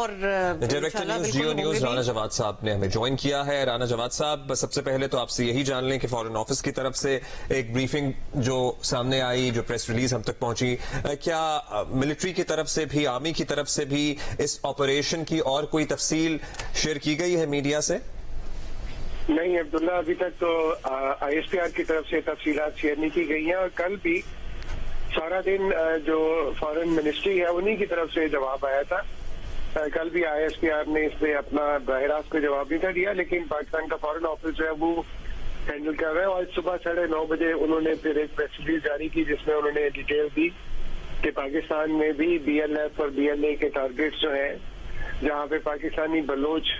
اور director news Geo news Rana Jawad صاحب نے ہمیں جوائن کیا ہے. رانا جواد صاحب, سب سے پہلے تو آپ سے یہی جان لیں کہ فارن آفس کی طرف سے ایک بریفنگ جو سامنے آئی, جو پریس ریلیز ہم تک پہنچی, کیا ملٹری کی طرف سے بھی, آرمی کی طرف سے بھی اس آپریشن کی اور کوئی تفصیل شیئر کی گئی ہے میڈیا سے؟ نہیں عبداللہ, ابھی تک تو آئی ایس پی آر کی طرف سے تفصیلات شیئر نہیں کی گئی ہیں, اور کل بھی سارا دن جو فارن منسٹری ہے انہی کی طرف سے جواب آیا تھا. کل بھی آئی ایس پی آر نے اس پہ اپنا براہ راست کو جواب نہیں تھا دیا, لیکن پاکستان کا فارن آفس جو ہے وہ ہینڈل کر رہا ہے. اور صبح 9:30 بجے انہوں نے پھر ایک پریس ریلیز جاری کی جس میں انہوں نے ڈیٹیل دی کہ پاکستان میں بھی بی ایل ایف اور بی ایل اے کے ٹارگیٹس جو ہیں جہاں پہ پاکستانی بلوچ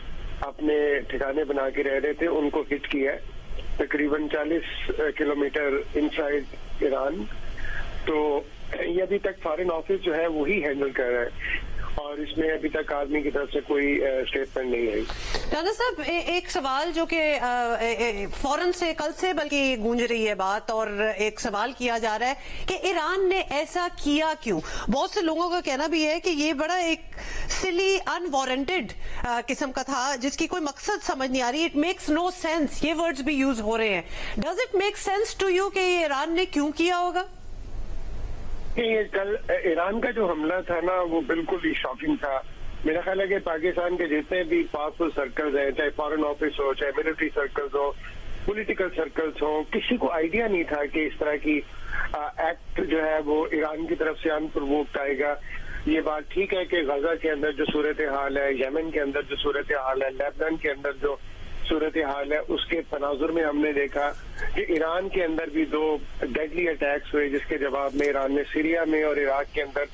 اپنے ٹھکانے بنا کے رہ رہے تھے ان کو ہٹ کیا ہے, تقریباً 40 کلومیٹر ان سائڈ ایران. تو یہ ابھی تک فارن آفس جو ہے وہی ہینڈل کر رہا ہے, اور اس میں ابھی تک آرمی کی طرف سے کوئی اسٹیٹمنٹ نہیں آئی. رانا صاحب, ایک سوال جو کہ فوراً سے کل سے بلکہ گونج رہی ہے بات, اور ایک سوال کیا جا رہا ہے کہ ایران نے ایسا کیا کیوں. بہت سے لوگوں کا کہنا بھی ہے کہ یہ بڑا ایک سلی ان وارنٹڈ قسم کا تھا جس کی کوئی مقصد سمجھ نہیں آ رہی. اٹ میکس نو سینس, یہ ورڈز بھی یوز ہو رہے ہیں. Does it make sense to you کہ یہ ایران نے کیوں کیا ہوگا؟ یہ کل ایران کا جو حملہ تھا نا وہ بالکل ہی شاکنگ تھا. میرا خیال ہے کہ پاکستان کے جتنے بھی پاورفل سرکلز ہیں, چاہے فارن آفس ہو, چاہے ملٹری سرکلز ہو, پولیٹیکل سرکلز ہوں, کسی کو آئیڈیا نہیں تھا کہ اس طرح کی ایکٹ جو ہے وہ ایران کی طرف سے ان پرووکڈ آئے گا. یہ بات ٹھیک ہے کہ غزہ کے اندر جو صورتحال ہے, یمن کے اندر جو صورتحال ہے, لیبنان کے اندر جو صورتحال ہے, اس کے تناظر میں ہم نے دیکھا کہ ایران کے اندر بھی 2 ڈیڈلی اٹیکس ہوئے جس کے جواب میں ایران نے سیریا میں اور عراق کے اندر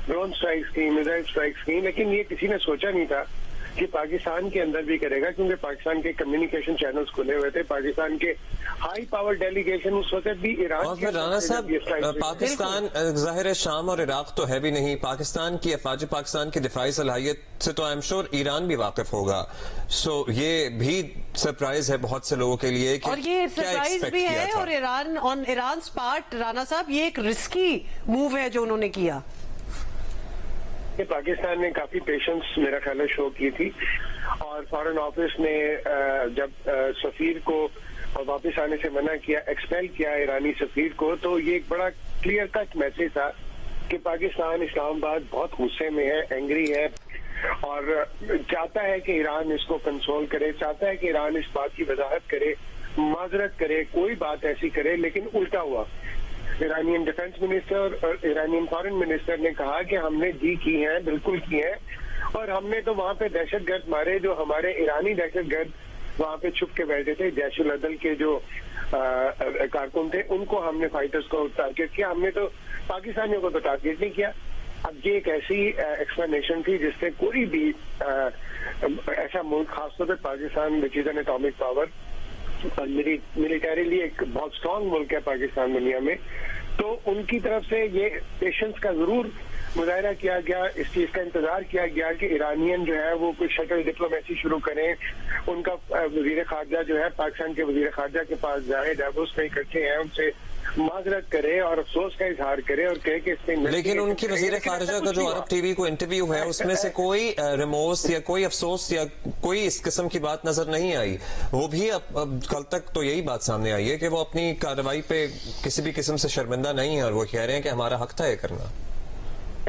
ڈرون سٹرائکس کی, میزائل سٹرائکس کی. لیکن یہ کسی نے سوچا نہیں تھا کہ پاکستان کے اندر بھی کرے گا, کیونکہ پاکستان کے کمیونیکیشن چینلز کھلے ہوئے تھے. پاکستان کے ہائی پاور ڈیلیگیشن اس وقت بھی ایران. اور پھر رانا صاحب, پاکستان ظاہر شام اور عراق تو ہے بھی نہیں, پاکستان کی افواج پاکستان کی دفاعی صلاحیت سے تو آئی ایم شور ایران بھی واقف ہوگا. سو یہ بھی سرپرائز ہے بہت سے لوگوں کے لیے, اور یہ سرپرائز بھی ہے. اور ایران آن ایرانز پارٹ, رانا صاحب, یہ ایک رسکی موو ہے جو انہوں نے کیا. پاکستان نے کافی پیشنس میرا خیال ہے شو کی تھی, اور فارن آفس نے جب سفیر کو واپس آنے سے منع کیا, ایکسپیل کیا ایرانی سفیر کو, تو یہ ایک بڑا کلیئر کٹ میسج تھا کہ پاکستان اسلام آباد بہت غصے میں ہے, اینگری ہے, اور چاہتا ہے کہ ایران اس کو کنسول کرے, چاہتا ہے کہ ایران اس بات کی وضاحت کرے, معذرت کرے, کوئی بات ایسی کرے. لیکن الٹا ہوا. ایرانین ڈیفنس منسٹر اور ایرانین فارن منسٹر نے کہا کہ ہم نے جی کی ہیں, بالکل کی ہیں, اور ہم نے تو وہاں پہ دہشت گرد مارے جو ہمارے ایرانی دہشت گرد وہاں پہ چھپ کے بیٹھے تھے, جیش العدل کے جو کارکن تھے, ان کو ہم نے فائٹرز کو ٹارگیٹ کیا, ہم نے تو پاکستانیوں کو تو ٹارگیٹ نہیں کیا. اب یہ ایک ایسی ایکسپلینیشن تھی جس سے کوئی بھی ایسا ملک, خاص طور پہ پاکستان وچ از این اٹامک پاور اور ملیٹریلی ایک بہت اسٹرانگ ملک ہے پاکستان دنیا میں, تو ان کی طرف سے یہ پیشنس کا ضرور مظاہرہ کیا گیا, اس چیز کا انتظار کیا گیا کہ ایرانین جو ہے وہ کوئی شٹل ڈپلومیسی شروع کریں. ان کا وزیر خارجہ جو ہے پاکستان کے وزیر خارجہ کے پاس جائے, ڈیووس میں اکٹھے ہیں, ان سے معذرت کرے اور افسوس کا اظہار کرے اور کہے کہ اس میں. لیکن ان کی وزیر خارجہ کا جو عرب ٹی وی کو انٹرویو ہے اس میں سے کوئی ریمورس یا کوئی افسوس یا کوئی اس قسم کی بات نظر نہیں آئی. وہ بھی کل تک تو یہی بات سامنے آئی ہے کہ وہ اپنی کارروائی پہ کسی بھی قسم سے شرمندہ نہیں ہے, اور وہ کہہ رہے ہیں کہ ہمارا حق تھا یہ کرنا.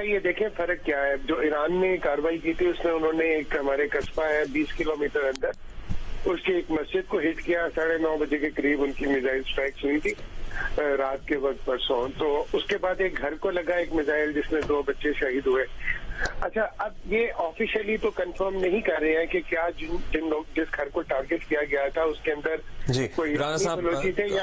یہ دیکھیں فرق کیا ہے. جو ایران نے کارروائی کی تھی اس میں انہوں نے ایک ہمارے قصبہ ہے 20 کلومیٹر اندر, اس کی ایک مسجد کو ہٹ کیا. 9:30 بجے کے قریب ان کی میزائل سٹرائکس ہوئی تھی رات کے وقت پرسوں. تو اس کے بعد ایک گھر کو لگا ایک میزائل جس میں 2 بچے شہید ہوئے. اچھا, اب یہ آفیشلی تو کنفرم نہیں کر رہے ہیں کہ کیا جن لوگ جس گھر کو ٹارگٹ کیا گیا تھا اس کے اندر کوئی رانا صاحب, تھے یا